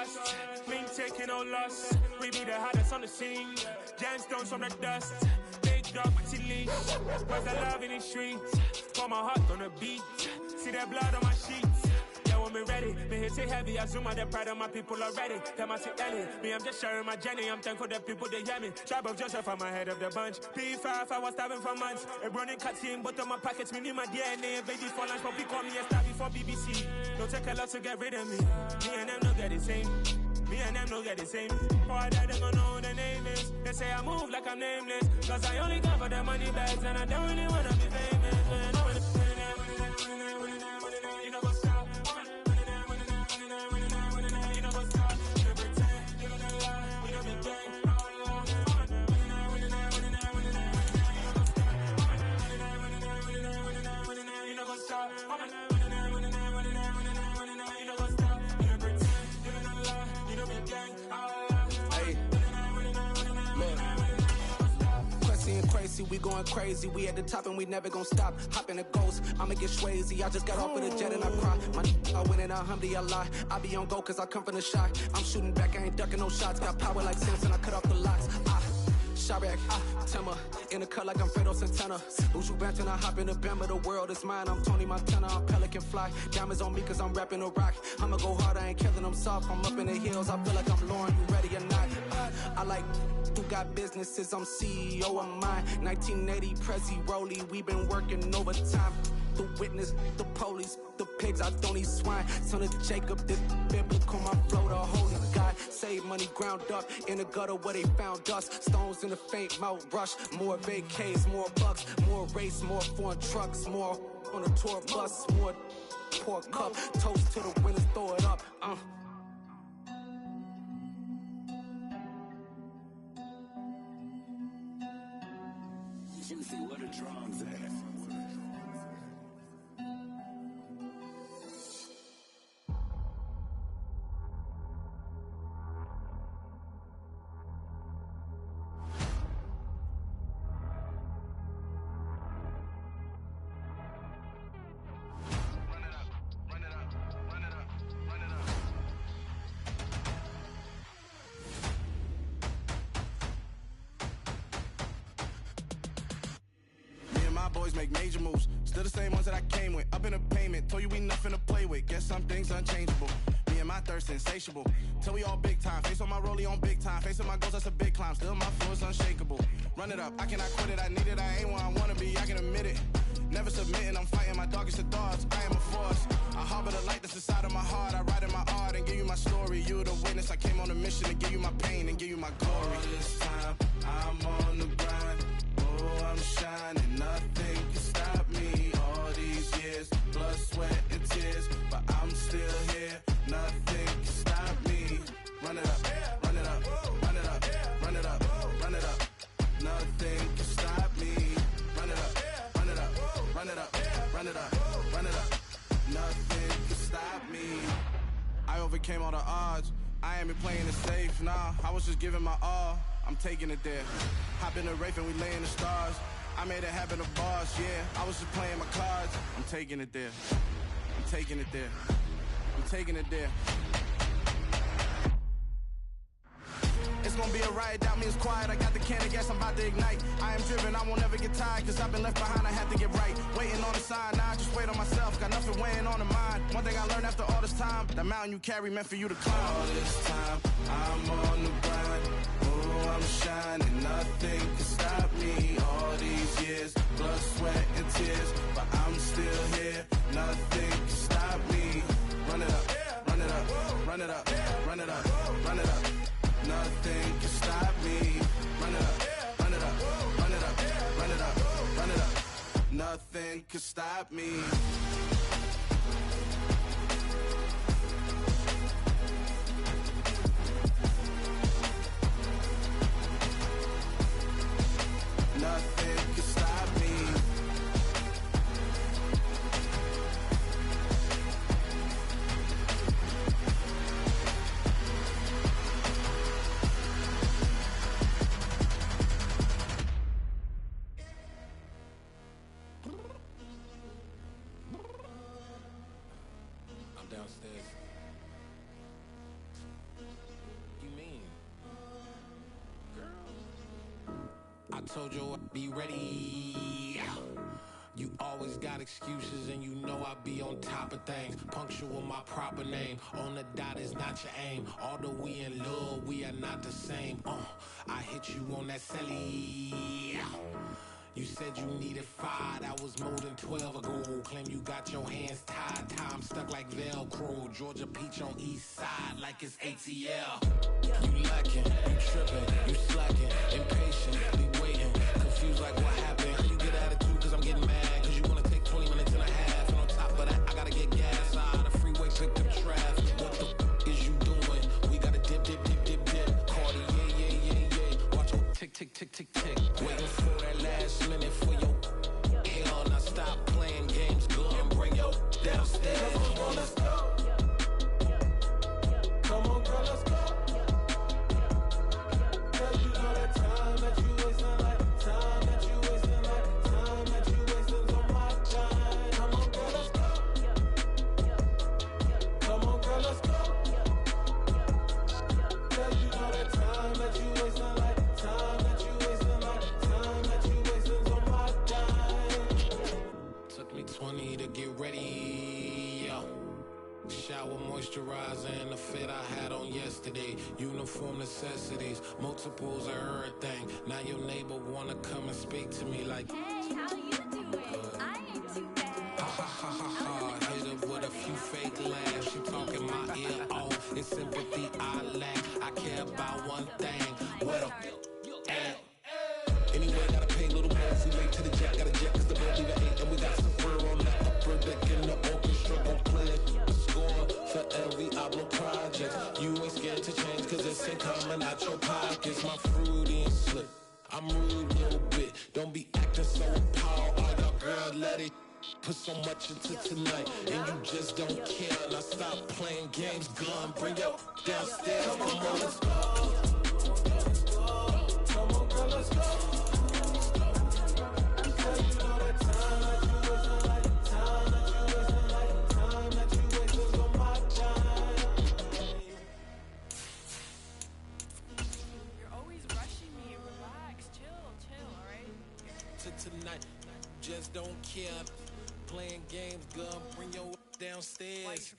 trust. We ain't taking no loss. We be the hottest on the scene. Gemstones from the dust. Big dog with leash. Where's the love in the streets? Pour my heart on the beat. See that blood on my sheets. Yeah, when me ready, me hit it heavy. I zoom out the pride of my people already. Them I see Ellie. Me, I'm just sharing my journey. I'm thankful that people they hear me. Tribe of Joseph, I'm ahead of the bunch. P5, I was starving for months. A running cutscene, but on my pockets, me need my DNA. Baby for lunch, but we call me a star before BBC. Don't take a lot to get rid of me. Me and them don't get the same. Me and them don't get the same. For I die, they gon' know who the name is. They say I move like I'm nameless. Cause I only come for the money bags. And I don't really wanna be famous. Man, I wanna you know what's up. You know what's up. You know pretend. You know the lie. You know the gang. You know what's up. Crazy, we going crazy. We at the top and we never gon' stop. Hop in a ghost, I'ma get swayzy. I just got off with a jet and I cry. I win in a Humvee, I lie. I be on go cause I come from the shot. I'm shooting back, I ain't ducking no shots. Got power like Samson, I cut off the locks. Sharek, Timmer, in the cut like I'm Fredo Santana. Uju Banton, I hop in the Bama, the world is mine. I'm Tony Montana, I'm Pelican Fly. Diamonds on me cause I'm rapping a rock. I'ma go hard, I ain't killing them soft. I'm up in the hills, I feel like I'm Lauren, you ready or not? I like who got businesses, I'm CEO of mine. 1980 Prezi Rolly, we been working overtime. The witness, the police, the pigs, I don't eat swine. Son of Jacob, this biblical, my flow, the holy God. Save money ground up in the gutter where they found us. Stones in the faint mouth rush. More vacays, more bucks, more race, more foreign trucks, more on a tour bus, more pour cup. Toast to the winners, throw it up. Juicy, where the drums at? Boys make major moves, still the same ones that I came with. Up in a payment, told you we nothing to play with. Guess some things unchangeable. Me and my thirst insatiable. Till we all big time. Face on my rollie on big time. Facing my goals, that's a big climb. Still my flow is unshakable. Run it up, I cannot quit it. I need it, I ain't where I wanna be. I can admit it. Never submitting, I'm fighting my darkest of thoughts. I am a force. I harbor the light that's inside of my heart. I write in my art and give you my story. You the witness. I came on a mission to give you my pain and give you my glory. All this time, I'm on the grind. Oh, I'm shining, nothing can stop me. All these years, blood, sweat, and tears, but I'm still here. Nothing can stop me. Run it up, run it up, run it up, run it up, run it up. Nothing can stop me. Run it up, run it up, run it up, run it up, run it up. Nothing can stop me. I overcame all the odds. I ain't been playing it safe, nah. I was just giving my all. I'm taking it there. Hop in the Wraith and we lay in the stars. I made it happen to bars, yeah. I was just playing my cards. I'm taking it there. I'm taking it there. I'm taking it there. It's gonna be a riot, doubt me it's quiet. I got the can of gas, I'm about to ignite. I am driven, I won't ever get tired. Cause I've been left behind, I have to get right. Waiting on the sign, now I just wait on myself. Got nothing weighing on the mind. One thing I learned after all this time, that mountain you carry meant for you to climb. All this time, I'm on the grind. Oh, I'm shining, nothing can stop me. All these years, blood, sweat, and tears, but I'm still here. Nothing can stop me. Run it up, run it up, run it up, run it up, run it up. Nothing can stop me. Run it up, run it up, run it up, run it up, run it up. Nothing can stop me. Nothing can stop me. I'm downstairs. told you I'd be ready. You always got excuses and you know I be on top of things. Punctual my proper name. On the dot is not your aim. Although we in love, we are not the same. I hit you on that celly. You said you needed 5, that was more than 12 ago. Claim you got your hands tied, time stuck like Velcro. Georgia Peach on east side like it's ATL. You lacking, you tripping, you slacking, impatient, be waiting, confused like what happened. How you get attitude cause I'm getting mad, cause you wanna take 20 minutes and a half. And on top of that, I gotta get gas out of the freeway, pick up traffic. What the is you doing? We gotta dip. Cardi, yeah. Watch your tick. Waiting for that last minute for your hell. Now stop playing games, go and bring your downstairs. Come on, let's go. Come on, girl, let's go. Cause you know that time that you wasting, like time that you wasting, like time that you wasting on my time. Come on, girl, let's go. Come on, girl, let's go. Cause you know that time that you wasting, like time that you wasting, like time that you wasting on my time. Took me 20 to get ready, yo. Shower, moisturizer, and the fit I had on yesterday. Uniform necessities, multiples of everything. Now your neighbor wanna come and speak to me like, hey, how you doing? I ain't too bad. ha. Hit her with a few fake laughs. She talking my ear off. It's sympathy I lack. I care about one thing. Where the at? Anyway, gotta pay a little more if we late to the jet. Got a jet cause the boat leave at 8. And we got some fur on the upper deck in the orchestra. Gon' play a score for every Oblo project. You ain't scared to change cause it's ain't coming out your pockets. My fruity and slip. I'm rude a little bit. Don't be acting so appalled. All y'all girls let it put so much into tonight. And you just don't care. Now stop playing games. Gun, bring your downstairs. Come on, let's go. Come on, girl, let's go. Tonight, just don't care. Playing games, gun, bring your downstairs.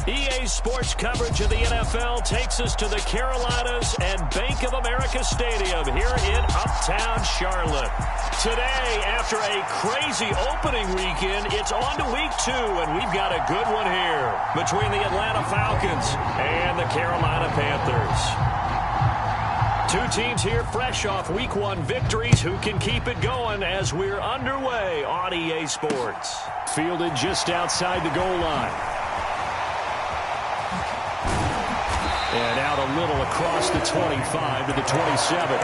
EA Sports coverage of the NFL takes us to the Carolinas and Bank of America Stadium here in Uptown Charlotte. Today, after a crazy opening weekend, it's on to week 2, and we've got a good one here between the Atlanta Falcons and the Carolina Panthers. Two teams here fresh off week 1 victories who can keep it going as we're underway on EA Sports. Fielded just outside the goal line. And out a little across the 25 to the 27.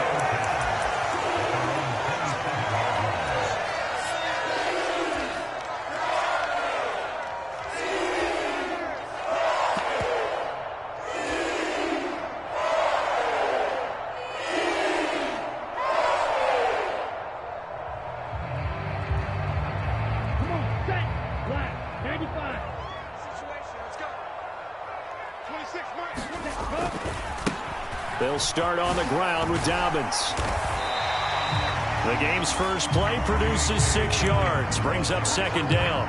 They'll start on the ground with Dobbins. The game's first play produces 6 yards, brings up second down.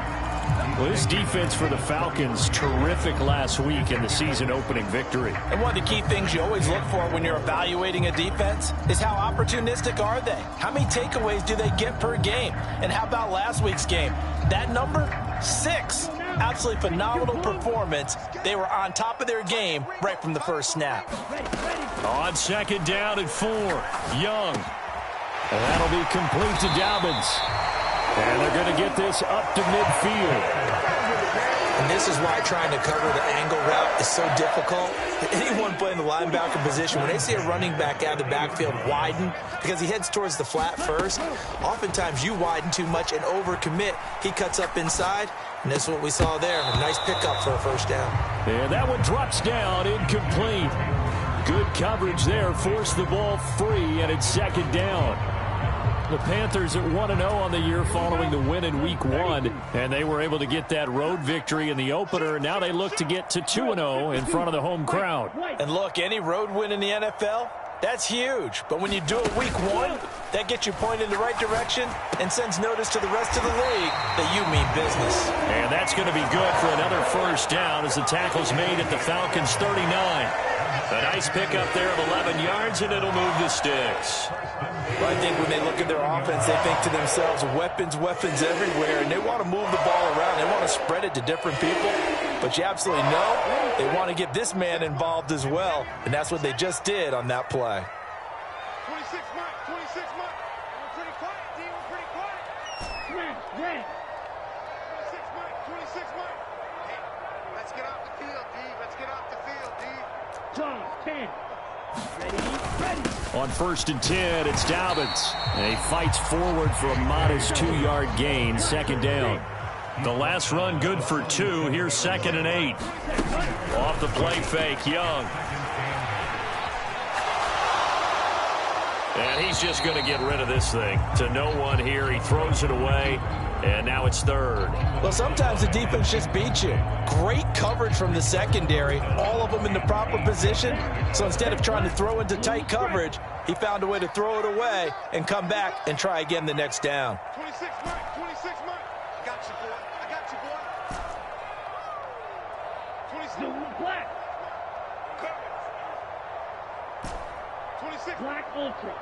Well, this defense for the Falcons, terrific last week in the season-opening victory. And one of the key things you always look for when you're evaluating a defense is how opportunistic are they? How many takeaways do they get per game? And how about last week's game? That number, 6. Absolutely phenomenal performance. They were on top of their game right from the first snap. On second down and 4, Young. And that'll be complete to Dobbins. And they're going to get this up to midfield. And this is why trying to cover the angle route is so difficult. Anyone playing the linebacker position, when they see a running back out of the backfield widen, because he heads towards the flat first, oftentimes you widen too much and overcommit. He cuts up inside. And that's what we saw there. A nice pickup for a first down. And that one drops down, incomplete. Good coverage there, forced the ball free, and it's second down. The Panthers at 1-0 on the year following the win in week 1, and they were able to get that road victory in the opener. Now they look to get to 2-0 in front of the home crowd. And look, any road win in the NFL, that's huge. But when you do it week 1, that gets you pointed in the right direction and sends notice to the rest of the league that you mean business. And that's going to be good for another first down as the tackle's made at the Falcons' 39. A nice pickup there of 11 yards, and it'll move the sticks. Well, I think when they look at their offense, they think to themselves, weapons, weapons everywhere, and they want to move the ball around. They want to spread it to different people. But you absolutely know they want to get this man involved as well, and that's what they just did on that play. 26 Mike, 26 Mike. We're pretty quiet, D. We're pretty quiet. Red. 26 Mike, 26 Mike. Hey, let's get off the field, D. Let's get off the field, D. 10. Ready. On 1st and 10, it's Dobbins. And he fights forward for a modest 2-yard gain, second down. The last run good for 2. Here's 2nd and 8. Off the play fake, Young. And he's just going to get rid of this thing. To no one here. He throws it away. And now it's 3rd. Well, sometimes the defense just beats you. Great coverage from the secondary. All of them in the proper position. So instead of trying to throw into tight coverage, he found a way to throw it away and come back and try again the next down. 26 Mike, 26 Mike. I got you, boy. I got you, boy. 26 Black. 26 Black Ultra.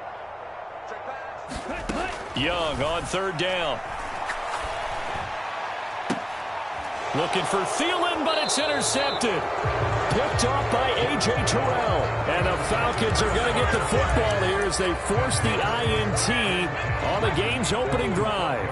Young on 3rd down. Looking for Thielen, but it's intercepted. Picked off by A.J. Terrell. And the Falcons are going to get the football here as they force the INT on the game's opening drive.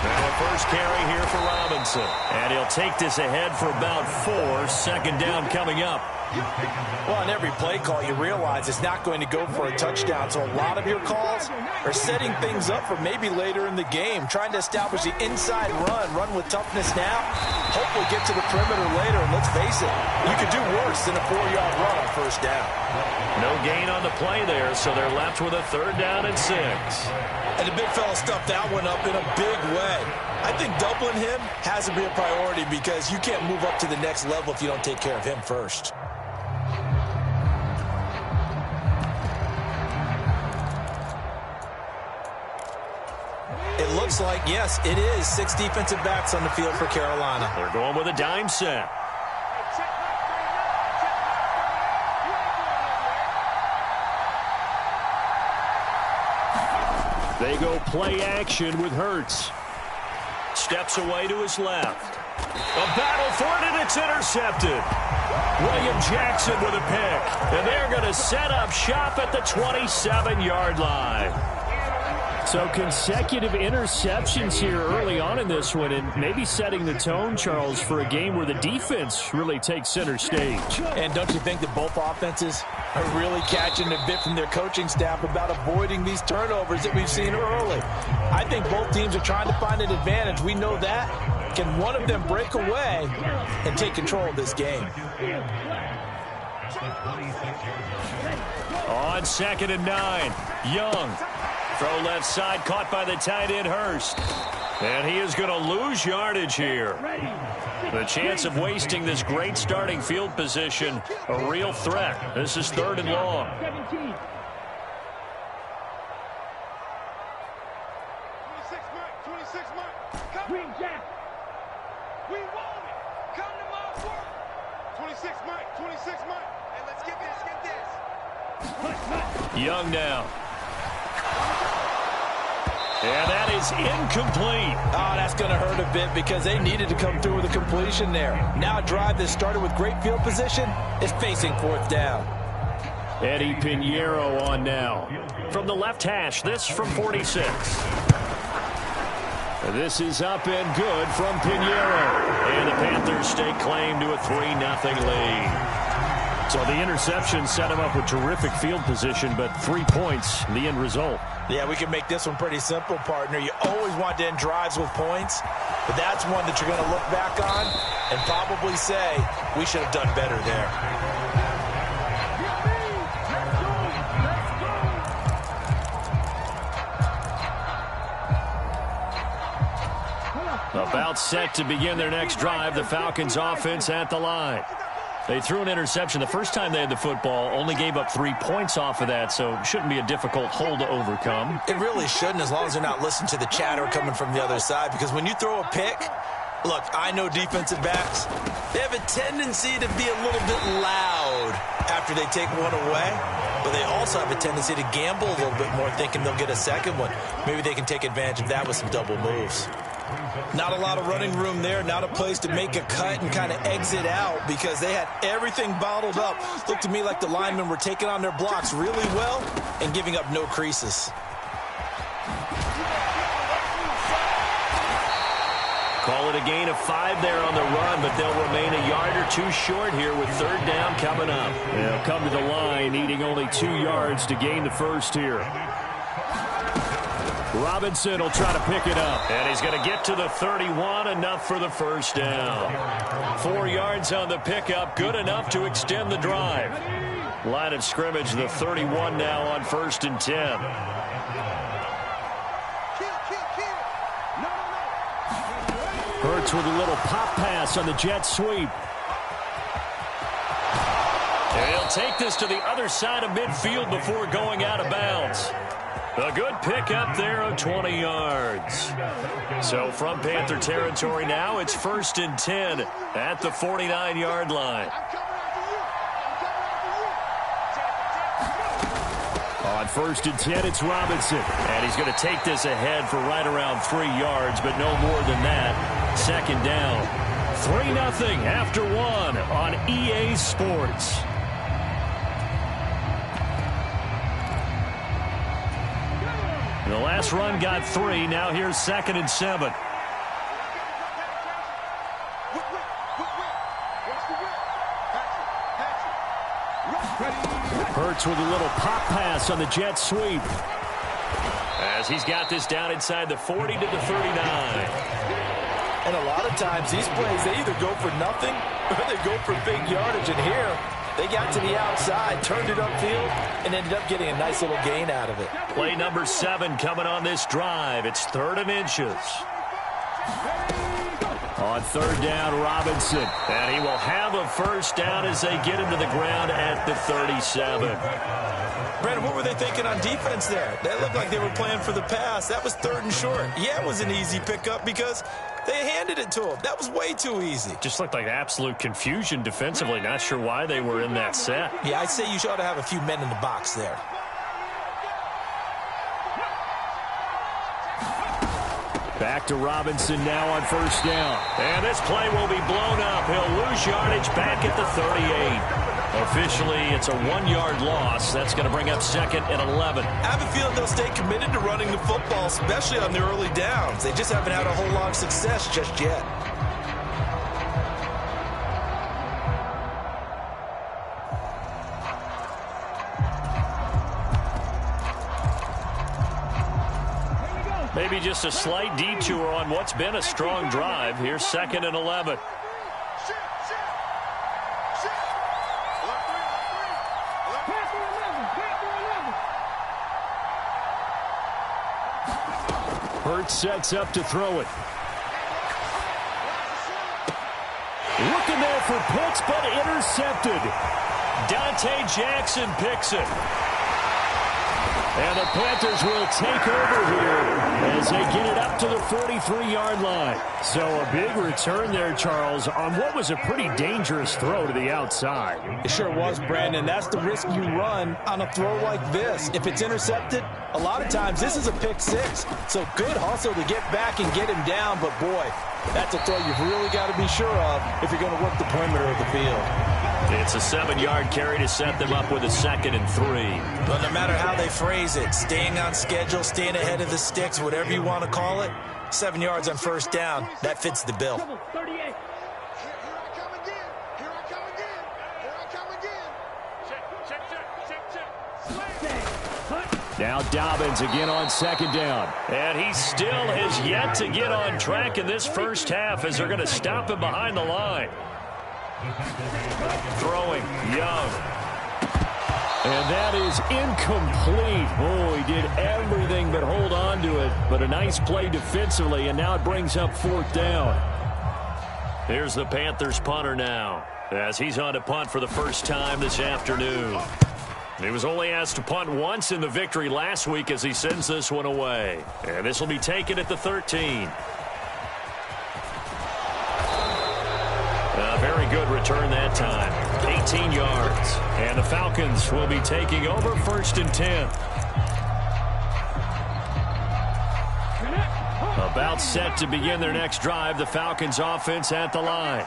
Now a first carry here for Robinson. And he'll take this ahead for about 4. 2nd down coming up. Well, on every play call, you realize it's not going to go for a touchdown. So a lot of your calls are setting things up for maybe later in the game, trying to establish the inside run with toughness now, hopefully get to the perimeter later. And let's face it, you could do worse than a 4-yard run on 1st down. No gain on the play there, so they're left with a 3rd down and 6. And the big fella stuffed that one up in a big way. I think doubling him has to be a priority because you can't move up to the next level if you don't take care of him first. It looks like, yes, it is 6 defensive backs on the field for Carolina. They're going with a dime set. They go play action with Hurts. Steps away to his left. A battle for it, and it's intercepted. William Jackson with a pick. And they're going to set up shop at the 27-yard line. So consecutive interceptions here early on in this one, and maybe setting the tone, Charles, for a game where the defense really takes center stage. And don't you think that both offenses are really catching a bit from their coaching staff about avoiding these turnovers that we've seen early? I think both teams are trying to find an advantage. We know that. Can one of them break away and take control of this game? On 2nd and 9, Young. Throw left side, caught by the tight end, Hurst. And he is going to lose yardage here. The chance of wasting this great starting field position, a real threat. This is 3rd and long. 26 Mike, 26 Mike. Green Jack. We want it. Come to my work. 26 Mike, 26 Mike. Hey, let's get this. Young now. And that is incomplete. Oh, that's going to hurt a bit because they needed to come through with a completion there. Now a drive that started with great field position is facing 4th down. Eddie Pinheiro on now. From the left hash, this from 46. This is up and good from Pinheiro. And the Panthers stake claim to a 3-0 lead. So the interception set him up with terrific field position, but 3 points, the end result. Yeah, we can make this one pretty simple, partner. You always want to end drives with points, but that's one that you're going to look back on and probably say, we should have done better there. About set to begin their next drive, the Falcons offense at the line. They threw an interception the first time they had the football, only gave up 3 points off of that, so it shouldn't be a difficult hole to overcome. It really shouldn't, as long as they're not listening to the chatter coming from the other side, because when you throw a pick, look, I know defensive backs, they have a tendency to be a little bit loud after they take one away, but they also have a tendency to gamble a little bit more, thinking they'll get a second one. Maybe they can take advantage of that with some double moves. Not a lot of running room there, not a place to make a cut and kind of exit out because they had everything bottled up. Looked to me like the linemen were taking on their blocks really well and giving up no creases. Call it a gain of 5 there on the run, but they'll remain a yard or 2 short here with 3rd down coming up. They'll come to the line needing only 2 yards to gain the first here. Robinson will try to pick it up, and he's going to get to the 31, enough for the first down. 4 yards on the pickup, good enough to extend the drive. Line of scrimmage, the 31 now on 1st and 10. Hurts with a little pop pass on the jet sweep. And he'll take this to the other side of midfield before going out of bounds. A good pickup there of 20 yards. So from Panther territory now, it's 1st and 10 at the 49-yard line. On 1st and 10, it's Robinson. And he's going to take this ahead for right around 3 yards, but no more than that. 2nd down. 3-0 after 1 on EA Sports. The last run got 3. Now here's 2nd and 7. Hurts with a little pop pass on the jet sweep. As he's got this down inside the 40 to the 39. And a lot of times these plays, they either go for nothing or they go for big yardage. And here, they got to the outside, turned it upfield, and ended up getting a nice little gain out of it. Play number 7 coming on this drive. It's 3rd and inches. On 3rd down, Robinson. And he will have a first down as they get him to the ground at the 37. Brandon, what were they thinking on defense there? That looked like they were playing for the pass. That was 3rd and short. Yeah, it was an easy pickup because they handed it to him. That was way too easy. Just looked like absolute confusion defensively. Not sure why they were in that set. Yeah, I'd say you ought to have a few men in the box there. Back to Robinson now on 1st down. And this play will be blown up. He'll lose yardage back at the 38. Officially, it's a 1-yard loss. That's going to bring up 2nd and 11. I have a feeling they'll stay committed to running the football, especially on the early downs. They just haven't had a whole lot of success just yet. Maybe just a slight detour on what's been a strong drive. Here's 2nd and 11. Hurts sets up to throw it. Looking there for Pitts, but intercepted. Dante Jackson picks it. And the Panthers will take over here as they get it up to the 43-yard line. So a big return there, Charles, on what was a pretty dangerous throw to the outside. It sure was, Brandon. That's the risk you run on a throw like this. If it's intercepted, a lot of times this is a pick 6. So good hustle to get back and get him down. But, boy, that's a throw you've really got to be sure of if you're going to work the perimeter of the field. It's a 7-yard carry to set them up with a 2nd and 3. But no matter how they phrase it, staying on schedule, staying ahead of the sticks, whatever you want to call it, 7 yards on 1st down, that fits the bill. Now Dobbins again on second down. And he still has yet to get on track in this first half as they're going to stop him behind the line. Throwing, Young. And that is incomplete. Oh, he did everything but hold on to it. But a nice play defensively, and now it brings up fourth down. Here's the Panthers punter now, as he's on to punt for the first time this afternoon. He was only asked to punt once in the victory last week as he sends this one away. And this will be taken at the 13. A very good return that time. 18 yards. And the Falcons will be taking over 1st and 10. About set to begin their next drive. The Falcons offense at the line.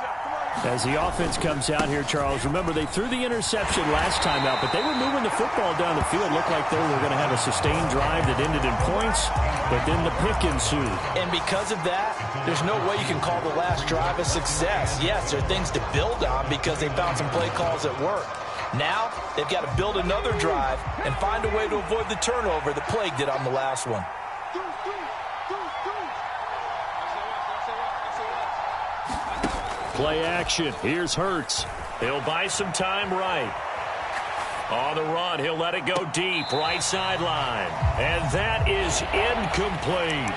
As the offense comes out here, Charles, remember they threw the interception last time out, but they were moving the football down the field. Looked like they were going to have a sustained drive that ended in points, but then the pick ensued. And because of that, there's no way you can call the last drive a success. Yes, there are things to build on because they found some play calls that work. Now, they've got to build another drive and find a way to avoid the turnover that plagued it on the last one. Play action. Here's Hurts. He'll buy some time right. On the run, he'll let it go deep. Right sideline. And that is incomplete.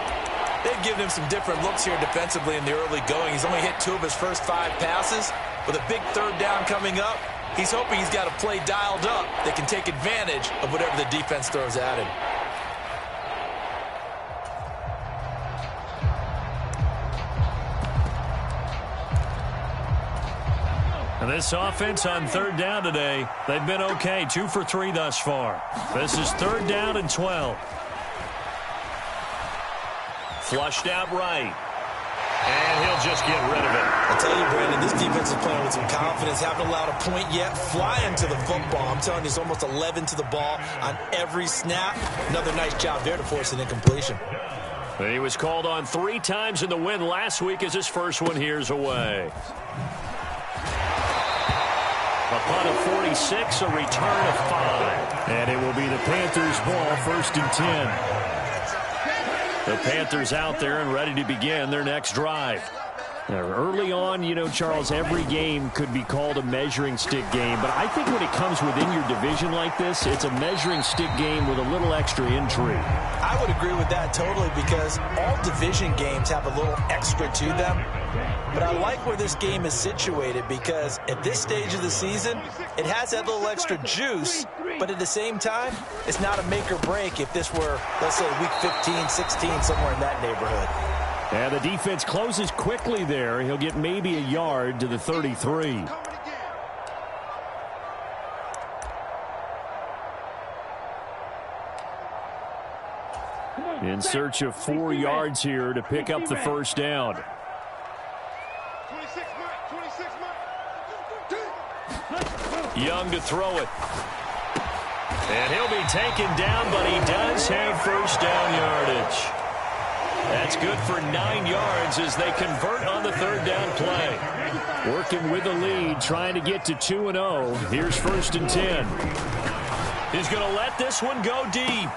They've given him some different looks here defensively in the early going. He's only hit 2 of his first 5 passes. With a big third down coming up, he's hoping he's got a play dialed up that can take advantage of whatever the defense throws at him. And this offense on 3rd down today, they've been okay. 2 for 3 thus far. This is 3rd down and 12. Flushed out right. And he'll just get rid of it. I tell you, Brandon, this defense is playing with some confidence. Haven't allowed a point yet. Flying to the football. I'm telling you, it's almost 11 to the ball on every snap. Another nice job there to force an incompletion. He was called on 3 times in the win last week as his first one here's away. A punt of 46, a return of 5. And it will be the Panthers' ball, 1st and 10. The Panthers out there and ready to begin their next drive. Now, early on, you know, Charles, every game could be called a measuring stick game. But I think when it comes within your division like this, it's a measuring stick game with a little extra intrigue. I would agree with that totally because all division games have a little extra to them. But I like where this game is situated because at this stage of the season, it has that little extra juice. But at the same time, it's not a make or break if this were, let's say, week 15, 16, somewhere in that neighborhood. And the defense closes quickly there. He'll get maybe a yard to the 33. In search of 4 yards here to pick up the first down. Young to throw it. And he'll be taken down, but he does have first down yardage. That's good for 9 yards as they convert on the 3rd down play. Working with the lead, trying to get to 2-0. Here's 1st and 10. He's going to let this one go deep.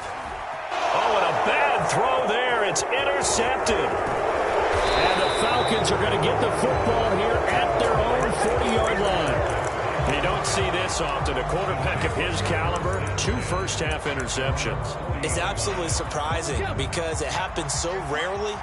Oh, and a bad throw there. It's intercepted. And the Falcons are going to get the football here at their own 40-yard line. You don't see this often. A quarterback of his caliber, 2 first-half interceptions. It's absolutely surprising because it happens so rarely.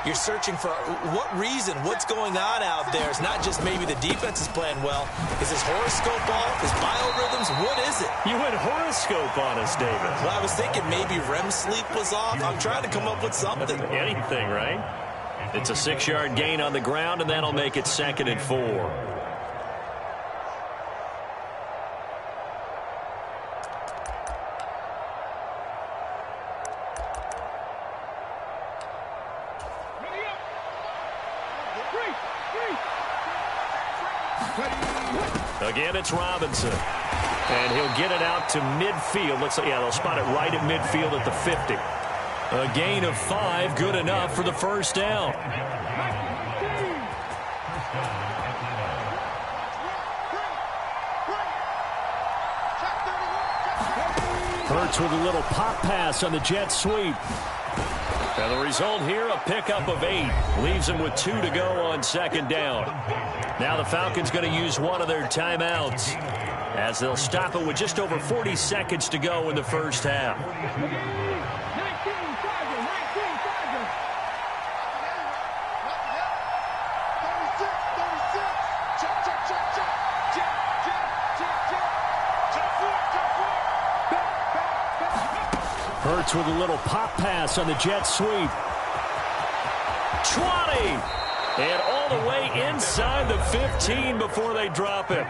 You're searching for what reason, what's going on out there. It's not just maybe the defense is playing well. Is his horoscope off? His biorhythms? What is it? You went horoscope on us, David. Well, I was thinking maybe REM sleep was off. I'm trying to come up with something. Anything, right? It's a 6-yard gain on the ground, and that'll make it 2nd and 4. Again, it's Robinson. And he'll get it out to midfield. They'll spot it right at midfield at the 50. A gain of 5, good enough for the first down. Hurts with a little pop pass on the jet sweep. And the result here, a pickup of 8. Leaves him with 2 to go on second down. Now the Falcons going to use one of their timeouts as they'll stop it with just over 40 seconds to go in the first half. Hurts with a little pop pass on the jet sweep. 20! And all the way inside the 15 before they drop it.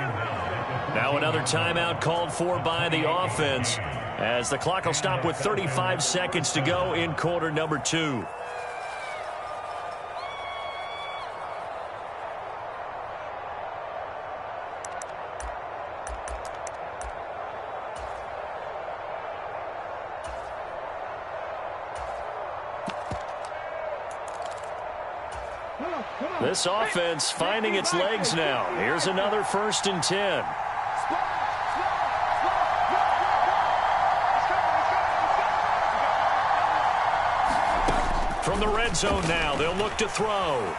Now another timeout called for by the offense as the clock will stop with 35 seconds to go in quarter number 2. This offense finding its legs now. Here's another 1st and 10. From the red zone now, they'll look to throw.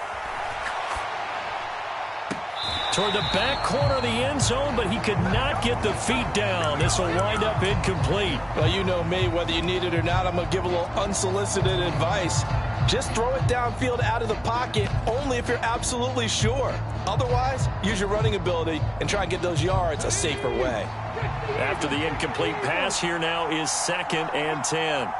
Toward the back corner of the end zone, but he could not get the feet down. This will wind up incomplete. Well, you know me, whether you need it or not, I'm going to give a little unsolicited advice. Just throw it downfield out of the pocket, only if you're absolutely sure. Otherwise, use your running ability and try and get those yards a safer way. After the incomplete pass, here now is 2nd and 10.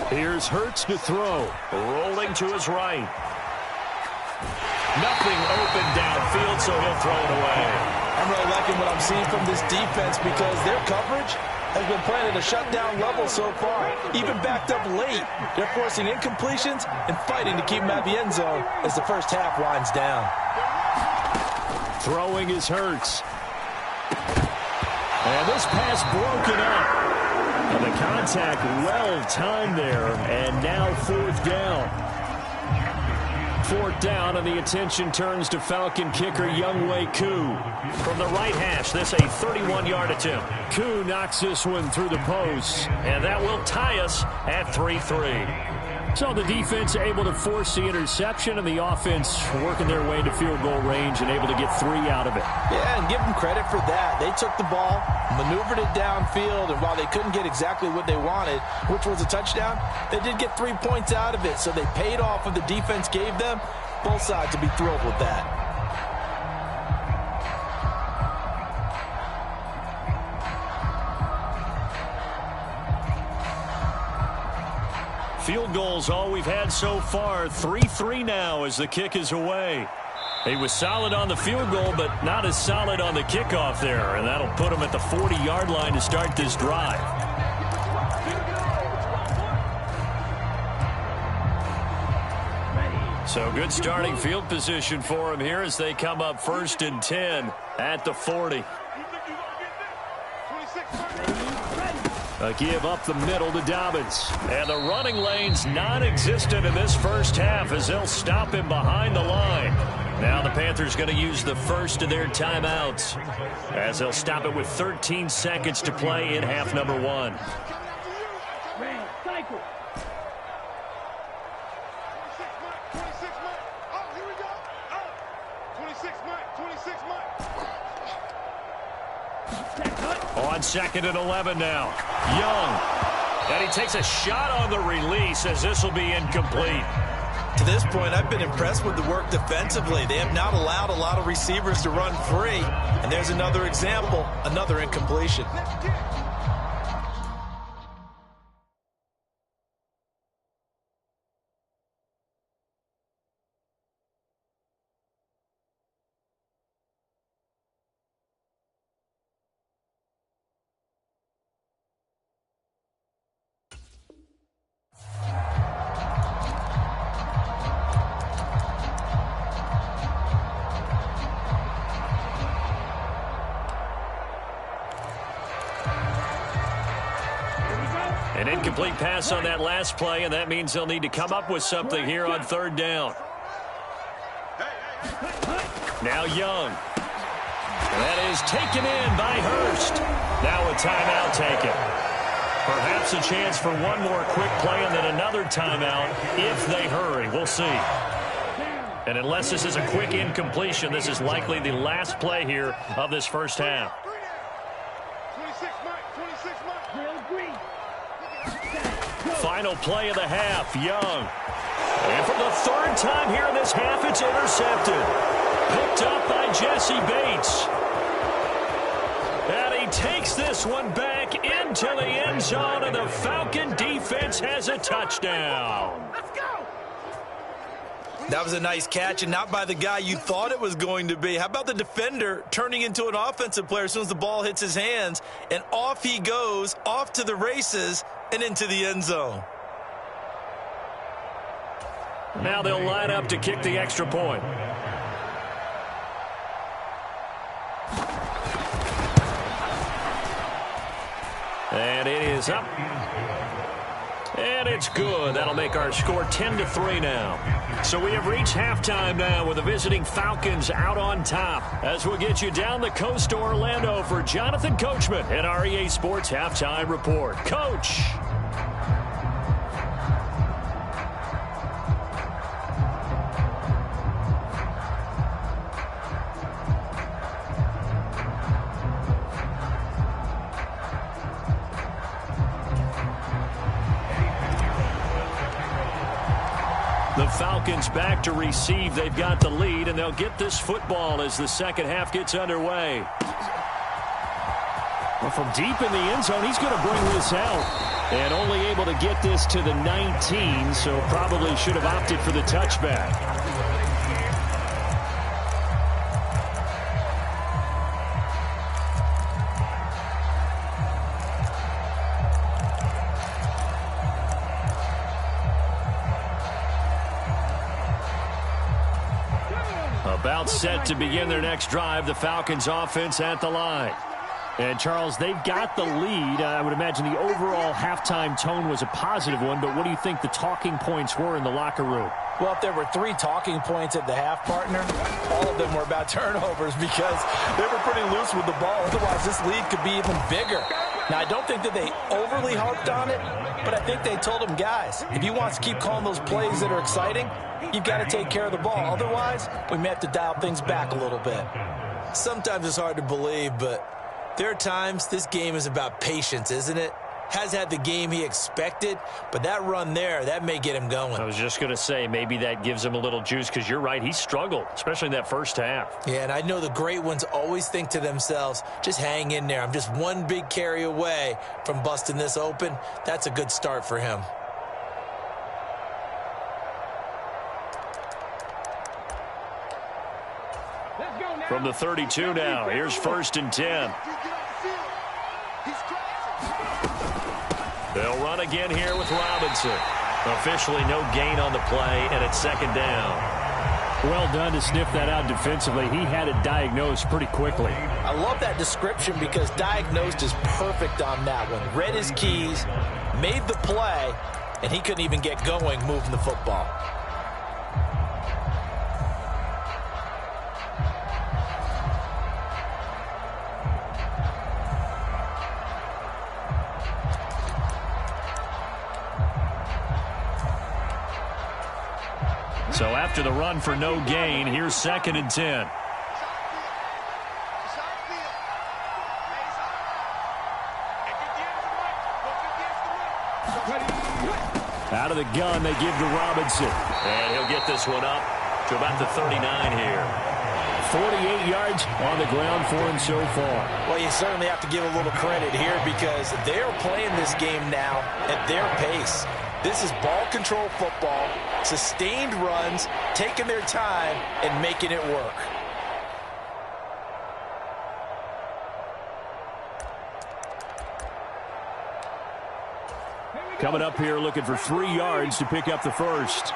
Here's Hurts to throw. Rolling to his right. Nothing open downfield, so he'll throw it away. I'm really liking what I'm seeing from this defense because their coverage has been playing at a shutdown level so far. Even backed up late, they're forcing incompletions and fighting to keep them out of the end zone as the first half winds down. Throwing is Hurts. And this pass broken up. And the contact well timed there, and now 4th down. 4th down, and the attention turns to Falcon kicker week2. From the right hash, this a 31-yard attempt. Koo knocks this one through the post, and that will tie us at 3-3. So the defense able to force the interception, and the offense working their way into field goal range and able to get 3 out of it. Yeah, and give them credit for that. They took the ball, maneuvered it downfield, and while they couldn't get exactly what they wanted, which was a touchdown, they did get 3 points out of it, so they paid off what the defense gave them. Both sides to be thrilled with that. Field goals all we've had so far. 3-3 now as the kick is away. He was solid on the field goal, but not as solid on the kickoff there. And that'll put him at the 40-yard line to start this drive. So good starting field position for him here as they come up 1st and 10 at the 40. A give up the middle to Dobbins. And the running lane's non-existent in this first half as they'll stop him behind the line. Now the Panthers going to use the first of their timeouts as they'll stop it with 13 seconds to play in half number 1. On 2nd and 11 now. Young. And he takes a shot on the release as this will be incomplete. To this point, I've been impressed with the work defensively. They have not allowed a lot of receivers to run free. And there's another example, another incompletion. An incomplete pass on that last play, and that means they'll need to come up with something here on third down. Now Young. That is taken in by Hurst. Now a timeout taken. Perhaps a chance for one more quick play and then another timeout if they hurry. We'll see. And unless this is a quick incompletion, this is likely the last play here of this first half. Final play of the half, Young. And for the third time here in this half, it's intercepted. Picked up by Jesse Bates. And he takes this one back into the end zone, and the Falcon defense has a touchdown. Let's go. That was a nice catch, and not by the guy you thought it was going to be. How about the defender turning into an offensive player as soon as the ball hits his hands, and off he goes, off to the races, and into the end zone. Now they'll line up to kick the extra point. And it is up. And it's good. That'll make our score 10-3 now. So we have reached halftime now with the visiting Falcons out on top. As we'll get you down the coast to Orlando for Jonathan Coachman at our EA Sports Halftime Report. Coach. The Falcons back to receive. They've got the lead, and they'll get this football as the second half gets underway. Well, from deep in the end zone, he's going to bring this out. And only able to get this to the 19, so probably should have opted for the touchback. About set to begin their next drive, the Falcons offense at the line. And, Charles, they've got the lead. I would imagine the overall halftime tone was a positive one, but what do you think the talking points were in the locker room? Well, if there were 3 talking points at the half, partner, all of them were about turnovers because they were pretty loose with the ball. Otherwise, this lead could be even bigger. Now, I don't think that they overly harped on it, but I think they told them, guys, if you want to keep calling those plays that are exciting, you've got to take care of the ball. Otherwise, we may have to dial things back a little bit. Sometimes it's hard to believe, but there are times this game is about patience, isn't it? Has had the game he expected, but that run there, that may get him going. I was just going to say, maybe that gives him a little juice because you're right, he struggled, especially in that first half. Yeah, and I know the great ones always think to themselves, just hang in there. I'm just one big carry away from busting this open. That's a good start for him. From the 32 now, here's 1st and 10. They'll run again here with Robinson. Officially no gain on the play, and it's 2nd down. Well done to sniff that out defensively. He had it diagnosed pretty quickly. I love that description because diagnosed is perfect on that one. Read his keys, made the play, and he couldn't even get going moving the football. So after the run for no gain, here's 2nd and 10. Out of the gun, they give to Robinson. And he'll get this one up to about the 39 here. 48 yards on the ground for him so far. Well, you certainly have to give a little credit here because they're playing this game now at their pace. This is ball control football, sustained runs, taking their time, and making it work. Coming up here looking for 3 yards to pick up the first.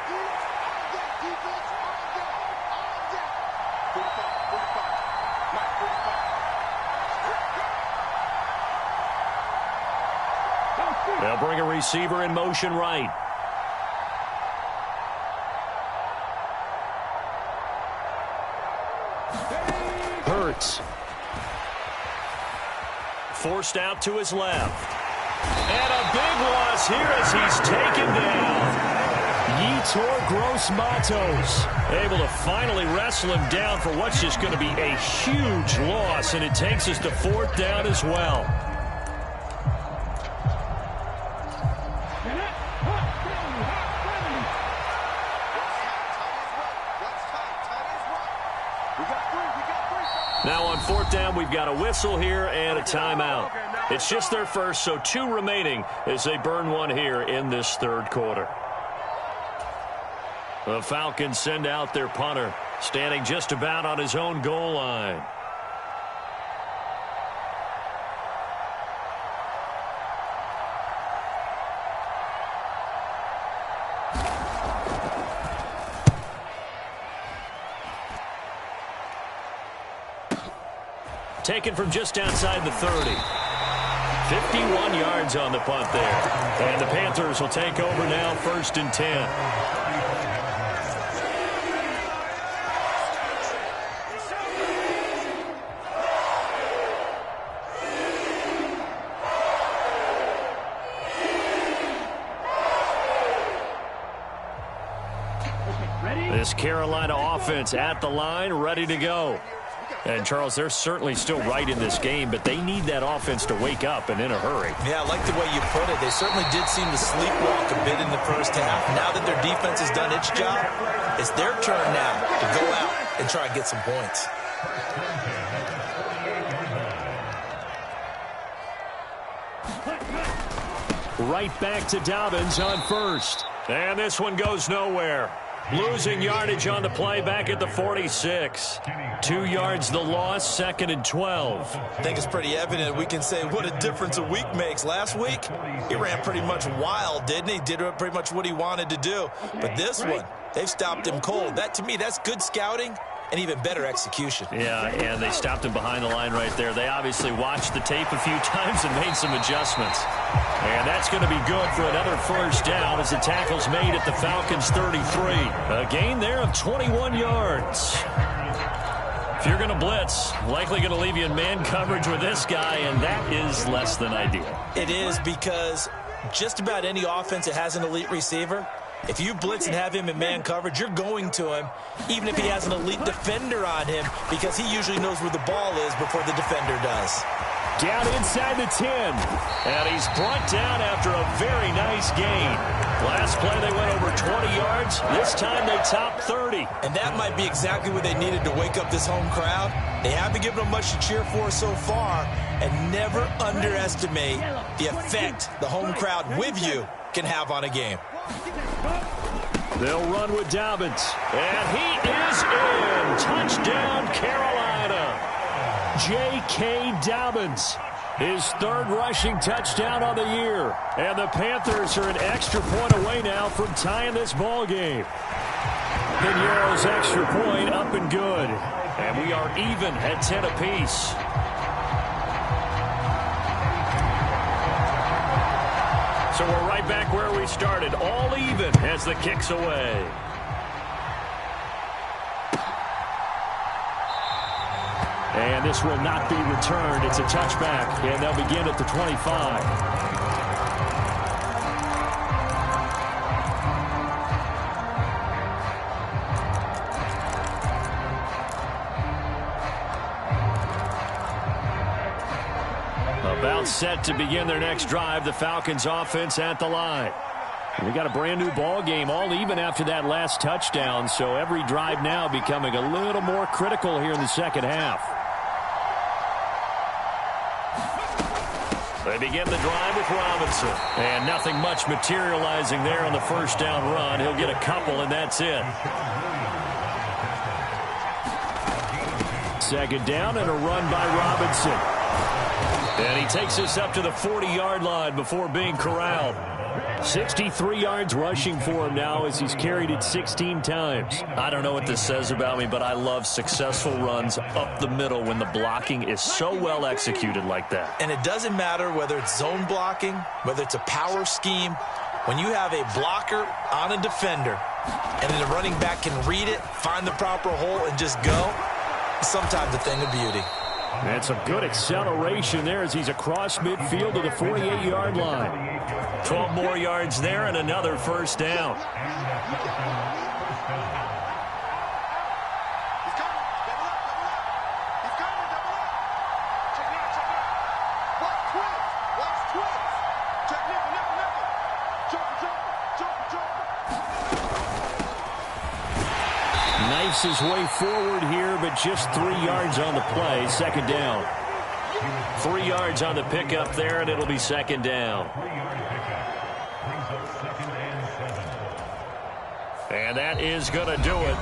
They'll bring a receiver in motion right. Hurts. Forced out to his left. And a big loss here as he's taken down. Yetur Gross-Matos able to finally wrestle him down for what's just going to be a huge loss, and it takes us to 4th down as well. Now on 4th down, we've got a whistle here and a timeout. It's just their first, so 2 remaining as they burn one here in this 3rd quarter. The Falcons send out their punter, standing just about on his own goal line. Taken from just outside the 30. 51 yards on the punt there. And the Panthers will take over now, 1st and 10. This Carolina offense at the line, ready to go. And, Charles, they're certainly still right in this game, but they need that offense to wake up and in a hurry. Yeah, I like the way you put it. They certainly did seem to sleepwalk a bit in the first half. Now that their defense has done its job, it's their turn now to go out and try and get some points. Right back to Dobbins on 1st. And this one goes nowhere. Losing yardage on the play back at the 46. 2 yards the loss, 2nd and 12. I think it's pretty evident. We can say what a difference a week makes. Last week, he ran pretty much wild, didn't he? Did pretty much what he wanted to do. But this one, they've stopped him cold. That, to me, that's good scouting and even better execution. Yeah, and they stopped him behind the line right there. They obviously watched the tape a few times and made some adjustments. And that's going to be good for another 1st down as the tackle's made at the Falcons' 33. A gain there of 21 yards. If you're going to blitz, likely going to leave you in man coverage with this guy, and that is less than ideal. It is, because just about any offense that has an elite receiver, if you blitz and have him in man coverage, you're going to him, even if he has an elite defender on him, because he usually knows where the ball is before the defender does. Down inside the 10. And he's brought down after a very nice gain. Last play they went over 20 yards. This time they topped 30. And that might be exactly what they needed to wake up this home crowd. They haven't given them much to cheer for so far. And never underestimate the effect the home crowd with you can have on a game. They'll run with Dobbins. And he is in. Touchdown, Carolina. J.K. Dobbins, his 3rd rushing touchdown on the year. And the Panthers are an extra point away now from tying this ball game. Piñeiro's extra point up and good. And we are even at 10 apiece. So we're right back where we started, all even as the kick's away. And this will not be returned. It's a touchback, and they'll begin at the 25. About set to begin their next drive, the Falcons offense at the line. We got a brand new ball game, all even after that last touchdown, so every drive now becoming a little more critical here in the second half. They begin the drive with Robinson. And nothing much materializing there on the 1st down run. He'll get a couple, and that's it. 2nd down and a run by Robinson. And he takes us up to the 40-yard line before being corralled. 63 yards rushing for him now as he's carried it 16 times. I don't know what this says about me, but I love successful runs up the middle when the blocking is so well executed like that. And it doesn't matter whether it's zone blocking, whether it's a power scheme. When you have a blocker on a defender and then the running back can read it, find the proper hole, and just go, it's sometimes a thing of beauty. And some good acceleration there as he's across midfield to the 48-yard line. 12 more yards there and another first down. Knifes his way forward here, but just 3 yards on the play. Second down. 3 yards on the pickup there, and it'll be second down. And that is going to do it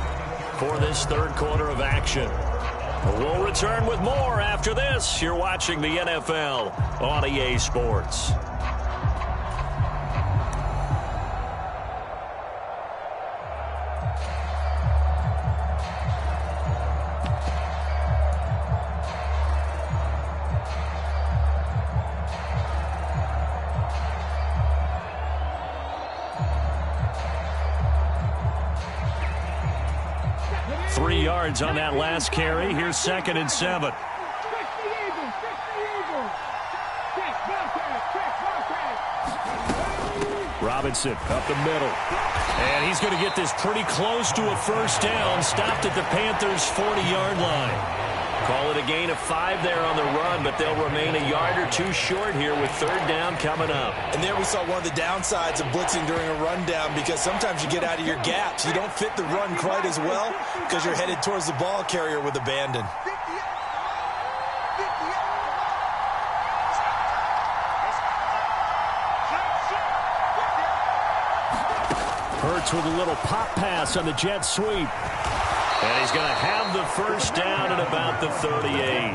for this third quarter of action. We'll return with more after this. You're watching the NFL on EA Sports. On that last carry. Here's 2nd and 7. Robinson up the middle. And he's going to get this pretty close to a first down. Stopped at the Panthers' 40-yard line. Call it a gain of 5 there on the run, but they'll remain a yard or two short here with third down coming up. And there we saw one of the downsides of blitzing during a rundown, because sometimes you get out of your gaps. You don't fit the run quite as well because you're headed towards the ball carrier with abandon. Hurts with a little pop pass on the jet sweep. And he's going to have the first down at about the 38.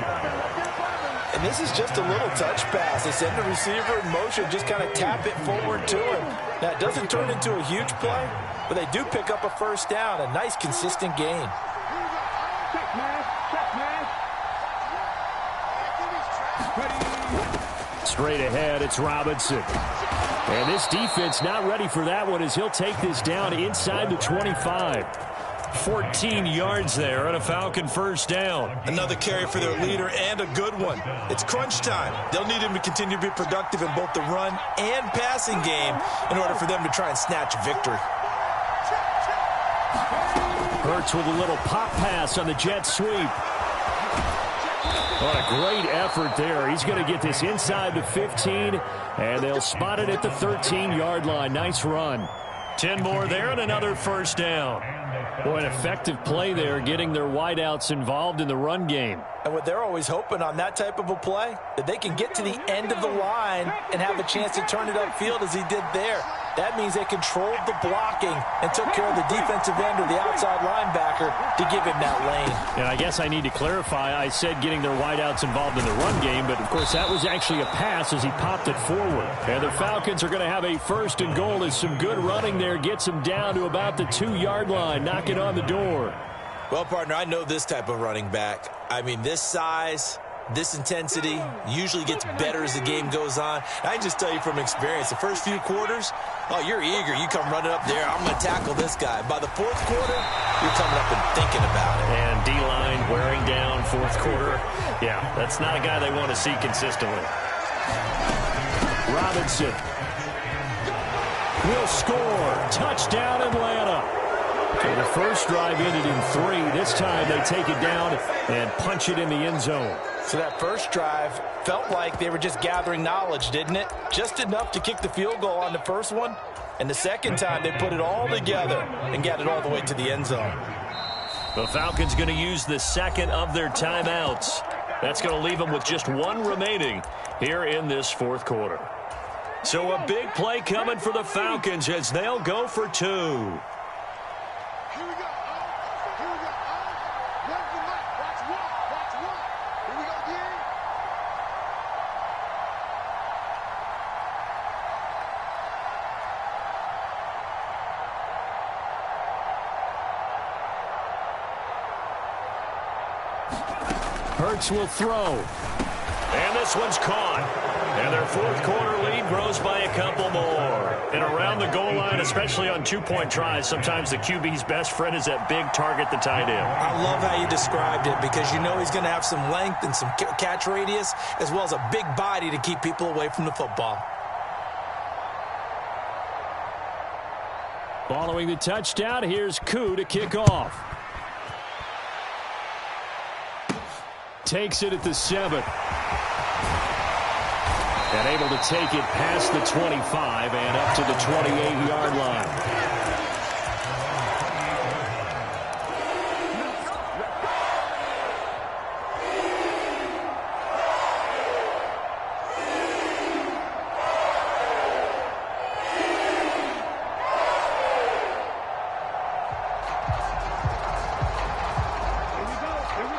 And this is just a little touch pass. They send the receiver in motion, just kind of tap it forward to him. Now, it doesn't turn into a huge play, but they do pick up a first down, a nice, consistent gain. Straight ahead, it's Robinson. And this defense not ready for that one as he'll take this down inside the 25. 14 yards there and a Falcon first down. Another carry for their leader and a good one. It's crunch time. They'll need him to continue to be productive in both the run and passing game in order for them to try and snatch victory. Hurts with a little pop pass on the jet sweep. What a great effort there. He's going to get this inside the 15, and they'll spot it at the 13-yard line. Nice run. 10 more there and another first down. Boy, an effective play there, getting their wideouts involved in the run game. And what they're always hoping on that type of a play, that they can get to the end of the line and have a chance to turn it upfield as he did there. That means they controlled the blocking and took care of the defensive end or the outside linebacker to give him that lane. And I guess I need to clarify, I said getting their wideouts involved in the run game, but of course that was actually a pass as he popped it forward. And the Falcons are going to have a first and goal as some good running there gets them down to about the 2-yard line, knocking on the door. Well, partner, I know this type of running back. I mean, this size, this intensity usually gets better as the game goes on. I can just tell you from experience, the first few quarters, oh, you're eager. You come running up there, I'm going to tackle this guy. By the fourth quarter, you're coming up and thinking about it. And D-line wearing down fourth quarter. Yeah, that's not a guy they want to see consistently. Robinson will score. Touchdown, Atlanta. So the first drive ended in 3. This time they take it down and punch it in the end zone. So that first drive felt like they were just gathering knowledge, didn't it? Just enough to kick the field goal on the first one. And the second time they put it all together and got it all the way to the end zone. The Falcons going to use the second of their timeouts. That's going to leave them with just 1 remaining here in this fourth quarter. So a big play coming for the Falcons as they'll go for 2. Hurts will throw. And this one's caught. And their fourth quarter lead grows by a couple more. And around the goal line, especially on two-point tries, sometimes the QB's best friend is that big target, the tight end. I love how you described it because you know he's going to have some length and some catch radius as well as a big body to keep people away from the football. Following the touchdown, here's Gotw to kick off. Takes it at the 7. And able to take it past the 25 and up to the 28-yard line.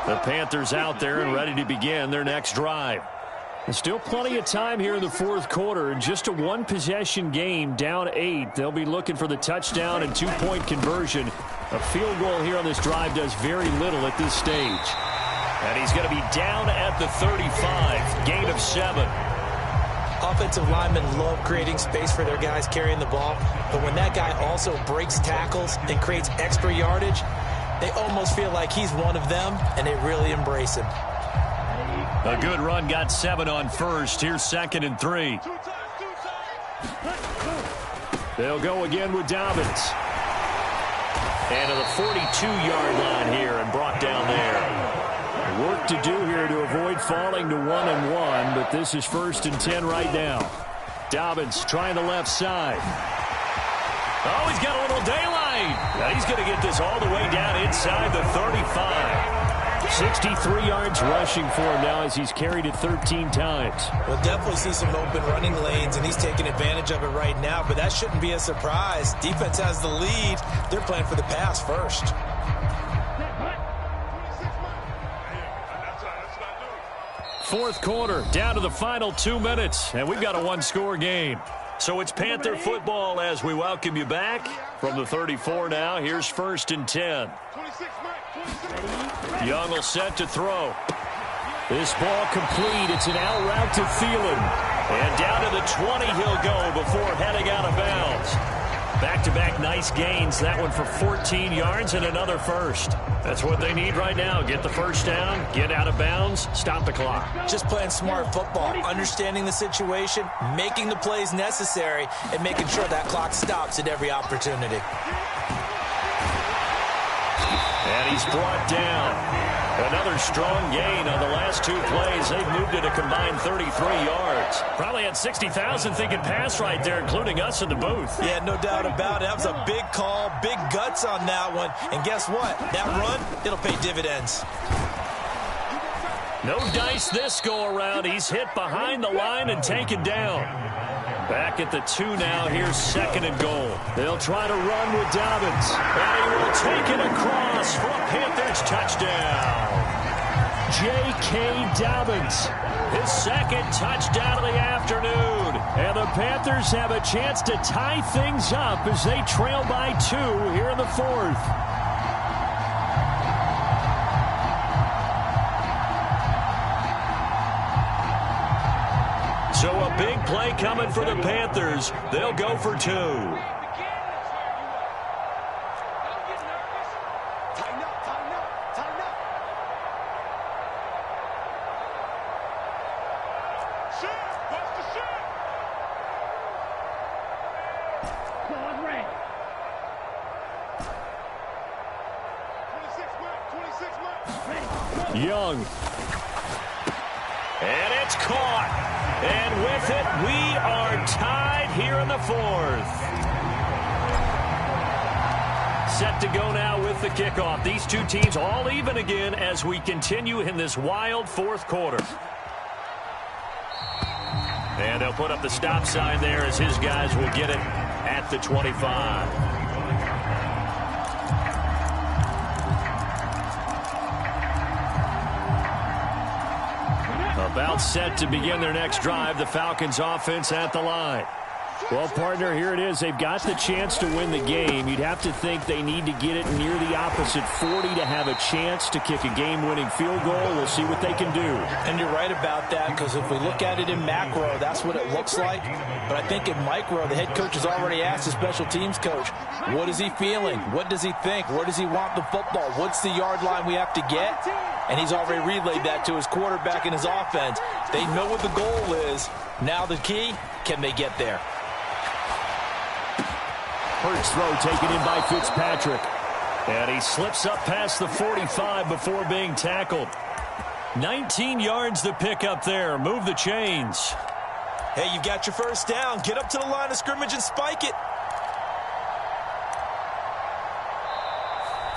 The Panthers out there and ready to begin their next drive. There's still plenty of time here in the fourth quarter. In just a one-possession game, down 8. They'll be looking for the touchdown and two-point conversion. A field goal here on this drive does very little at this stage. And he's going to be down at the 35. Gain of 7. Offensive linemen love creating space for their guys carrying the ball. But when that guy also breaks tackles and creates extra yardage, they almost feel like he's one of them, and they really embrace him. A good run got 7 on first. Here's 2nd and 3. They'll go again with Dobbins. And to the 42-yard line here and brought down there. Work to do here to avoid falling to 1-1, but this is 1st and 10 right now. Dobbins trying the left side. Oh, he's got a little daylight. Now he's going to get this all the way down inside the 35. 63 yards rushing for him now as he's carried it 13 times. We'll definitely see some open running lanes, and he's taking advantage of it right now, but that shouldn't be a surprise. Defense has the lead. They're playing for the pass first. Fourth quarter, down to the final 2 minutes, and we've got a one-score game. So it's Panther football as we welcome you back. From the 34 now, here's 1st and 10. Young will set to throw. This ball complete. It's an out route to Thielen. And down to the 20 he'll go before heading out of bounds. Back-to-back nice gains. That one for 14 yards and another first. That's what they need right now. Get the first down, get out of bounds, stop the clock. Just playing smart football, understanding the situation, making the plays necessary, and making sure that clock stops at every opportunity. And he's brought down. Another strong gain on the last 2 plays. They've moved it a combined 33 yards. Probably had 60,000 thinking pass right there, including us in the booth. Yeah, no doubt about it. That was a big call, big guts on that one. And guess what? That run, it'll pay dividends. No dice this go-around. He's hit behind the line and taken down. Back at the 2 now. Here's 2nd and goal. They'll try to run with Dobbins. And he will take it across for a Panthers touchdown. J.K. Dobbins, his 2nd touchdown of the afternoon. And the Panthers have a chance to tie things up as they trail by 2 here in the 4th. So a big play coming for the Panthers. They'll go for 2. Young. And it's caught. And with it, we are tied here in the 4th. Set to go now with the kickoff. These two teams all even again as we continue in this wild 4th quarter. And they'll put up the stop sign there as his guys will get it at the 25. About set to begin their next drive. The Falcons offense at the line. Well, partner, here it is. They've got the chance to win the game. You'd have to think they need to get it near the opposite 40 to have a chance to kick a game-winning field goal. We'll see what they can do. And you're right about that, because if we look at it in macro, that's what it looks like. But I think in micro, the head coach has already asked the special teams coach, what is he feeling? What does he think? Where does he want the football? What's the yard line we have to get? And he's already relayed that to his quarterback and his offense. They know what the goal is. Now the key, can they get there? Hurts throw taken in by Fitzpatrick. And he slips up past the 45 before being tackled. 19 yards to pick up there. Move the chains. Hey, you got your first down. Get up to the line of scrimmage and spike it.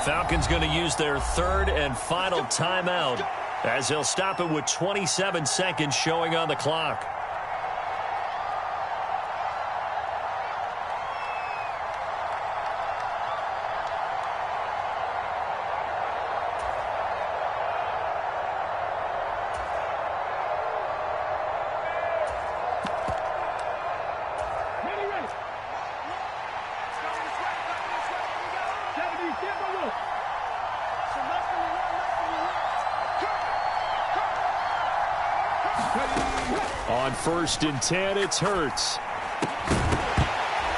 Falcons going to use their third and final timeout as they'll stop it with 27 seconds showing on the clock. On 1st and 10, it's Hurts.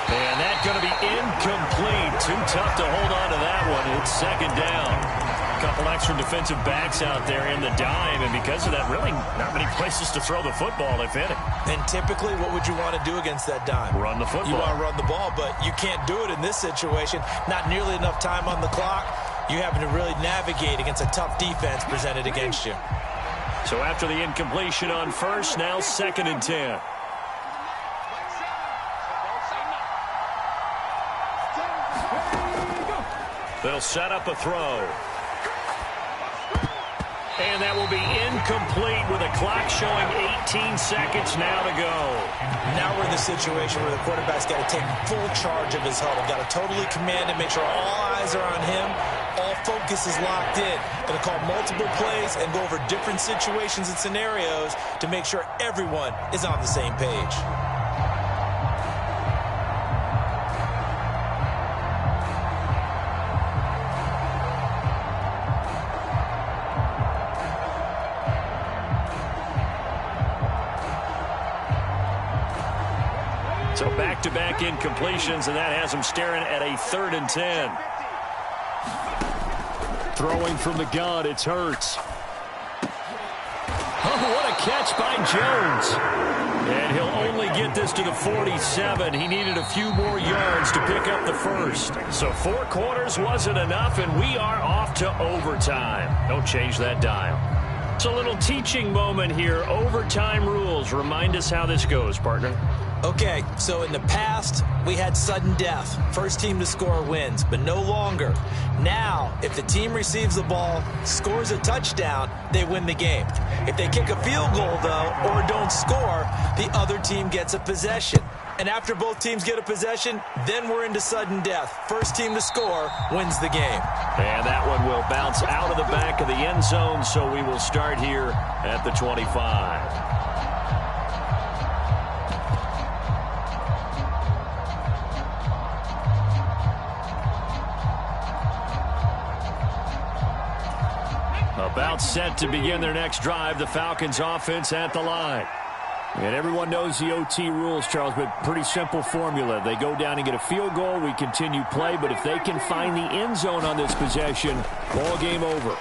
And that's going to be incomplete. Too tough to hold on to that one. It's 2nd down. A couple extra defensive backs out there in the dime, and because of that, really not many places to throw the football, if any. And typically, what would you want to do against that dime? Run the football. You want to run the ball, but you can't do it in this situation. Not nearly enough time on the clock. You having to really navigate against a tough defense presented against you. So after the incompletion on 1st, now 2nd and 10. They'll set up a throw. And that will be incomplete with a clock showing 18 seconds now to go. Now we're in the situation where the quarterback's got to take full charge of his huddle. Got to totally command it, make sure all eyes are on him. All focus is locked in. Going to call multiple plays and go over different situations and scenarios to make sure everyone is on the same page. So back-to-back incompletions, and that has them staring at a 3rd and 10. Throwing from the gun, it's Hurts. Oh, what a catch by Jones. And he'll only get this to the 47. He needed a few more yards to pick up the first. So 4 quarters wasn't enough, and we are off to overtime. Don't change that dial. It's a little teaching moment here. Overtime rules. Remind us how this goes, partner. Okay, so in the past, we had sudden death. First team to score wins, but no longer. Now, if the team receives the ball, scores a touchdown, they win the game. If they kick a field goal, though, or don't score, the other team gets a possession. And after both teams get a possession, then we're into sudden death. First team to score wins the game. And that one will bounce out of the back of the end zone, so we will start here at the 25. About set to begin their next drive, the Falcons offense at the line. And everyone knows the OT rules, Charles, but pretty simple formula. They go down and get a field goal, we continue play, but if they can find the end zone on this possession, ball game over.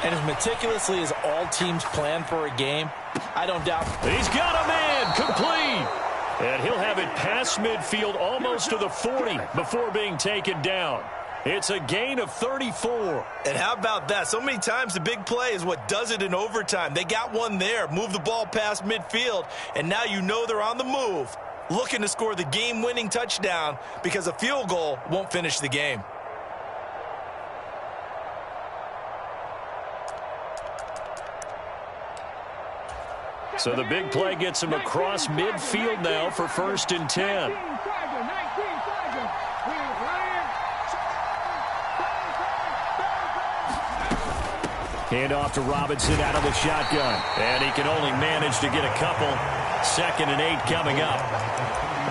And as meticulously as all teams plan for a game, I don't doubt. He's got a man, complete. And he'll have it past midfield almost to the 40 before being taken down. It's a gain of 34. And how about that? So many times the big play is what does it in overtime. They got one there, move the ball past midfield, and now you know they're on the move, looking to score the game-winning touchdown because a field goal won't finish the game. So the big play gets him across midfield now for 1st and 10. Hand off to Robinson out of the shotgun. And he can only manage to get a couple. 2nd and 8 coming up.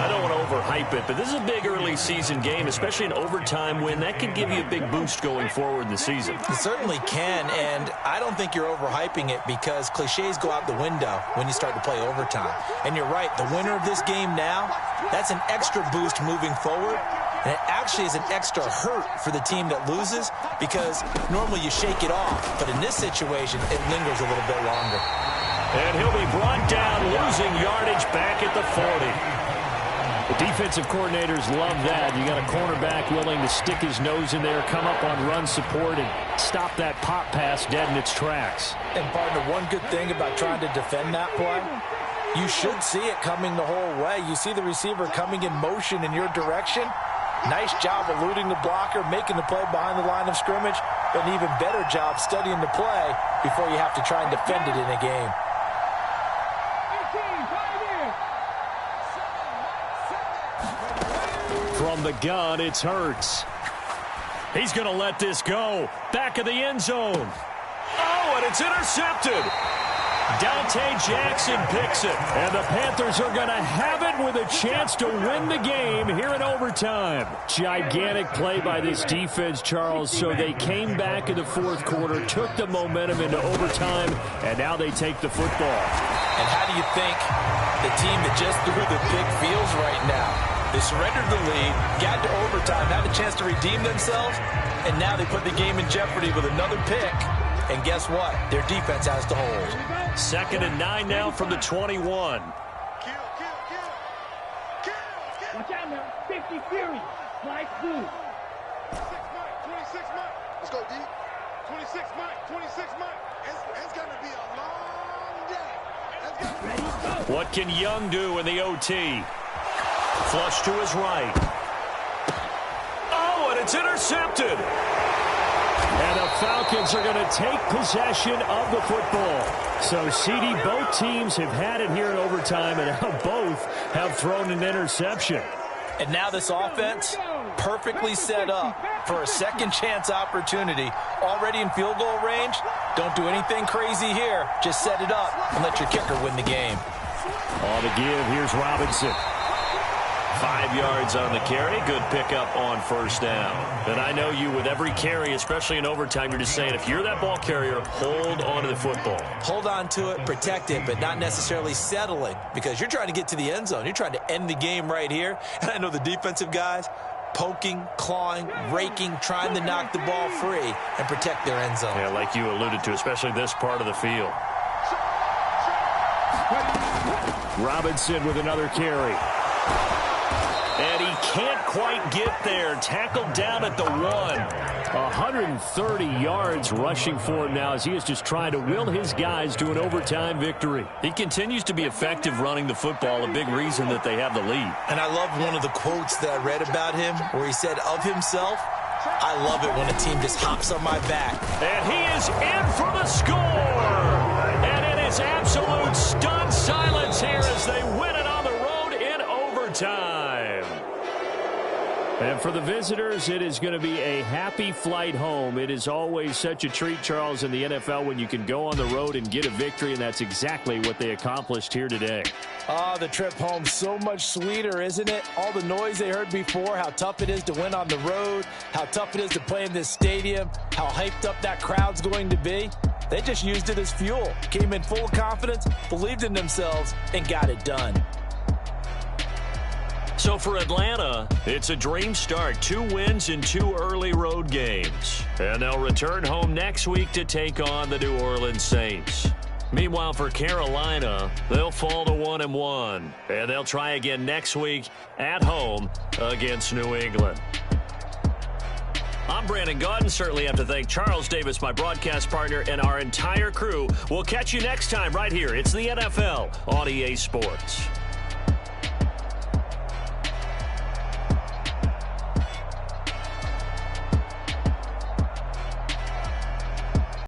I don't want to overhype it, but this is a big early season game, especially an overtime win. That can give you a big boost going forward in the season. It certainly can, and I don't think you're overhyping it because cliches go out the window when you start to play overtime. And you're right, the winner of this game now, that's an extra boost moving forward. And it actually is an extra hurt for the team that loses because normally you shake it off. But in this situation, it lingers a little bit longer. And he'll be brought down, losing yardage back at the 40. The defensive coordinators love that. You got a cornerback willing to stick his nose in there, come up on run support, and stop that pop pass dead in its tracks. And partner, one good thing about trying to defend that play, you should see it coming the whole way. You see the receiver coming in motion in your direction. Nice job eluding the blocker, making the play behind the line of scrimmage, but an even better job studying the play before you have to try and defend it in a game. From the gun, it's Hurts. He's going to let this go. Back of the end zone. Oh, and it's intercepted. Dante Jackson picks it. And the Panthers are going to have it with a chance to win the game here in overtime. Gigantic play by this defense, Charles. So they came back in the fourth quarter, took the momentum into overtime, and now they take the football. And how do you think the team that just threw the pick feels right now? They surrendered the lead, got to overtime, had a chance to redeem themselves, and now they put the game in jeopardy with another pick. And guess what? Their defense has to hold. 2nd and 9 now from the 21. Watch out now. 50 Fury. Mike Blue. 26 Mike. Let's go, D. 26 Mike. 26 Mike. It's going to be a long day. What can Young do in the OT? Flush to his right. Oh, and it's intercepted. And the Falcons are going to take possession of the football. So, CD, both teams have had it here in overtime, and now both have thrown an interception. And now this offense perfectly set up for a second chance opportunity. Already in field goal range. Don't do anything crazy here. Just set it up and let your kicker win the game. On the give, here's Robinson. 5 yards on the carry. Good pickup on first down. And I know you, with every carry, especially in overtime, you're just saying, if you're that ball carrier, hold on to the football. Hold on to it, protect it, but not necessarily settling, because you're trying to get to the end zone. You're trying to end the game right here. And I know the defensive guys poking, clawing, raking, trying to knock the ball free and protect their end zone. Yeah, like you alluded to, especially this part of the field. Robinson with another carry. And he can't quite get there. Tackled down at the 1. 130 yards rushing for him now as he is just trying to will his guys to an overtime victory. He continues to be effective running the football, a big reason that they have the lead. And I love one of the quotes that I read about him where he said of himself, I love it when a team just hops on my back. And he is in for the score. And it is absolute stunned silence here as they win it on the road in overtime. And for the visitors, it is going to be a happy flight home. It is always such a treat, Charles, in the NFL when you can go on the road and get a victory, and that's exactly what they accomplished here today. The trip home, so much sweeter, isn't it? All the noise they heard before, how tough it is to win on the road, how tough it is to play in this stadium, how hyped up that crowd's going to be. They just used it as fuel, came in full of confidence, believed in themselves, and got it done. So for Atlanta, it's a dream start. 2 wins in 2 early road games. And they'll return home next week to take on the New Orleans Saints. Meanwhile, for Carolina, they'll fall to 1-1. And they'll try again next week at home against New England. I'm Brandon Gotw. Certainly have to thank Charles Davis, my broadcast partner, and our entire crew. We'll catch you next time right here. It's the NFL on EA Sports.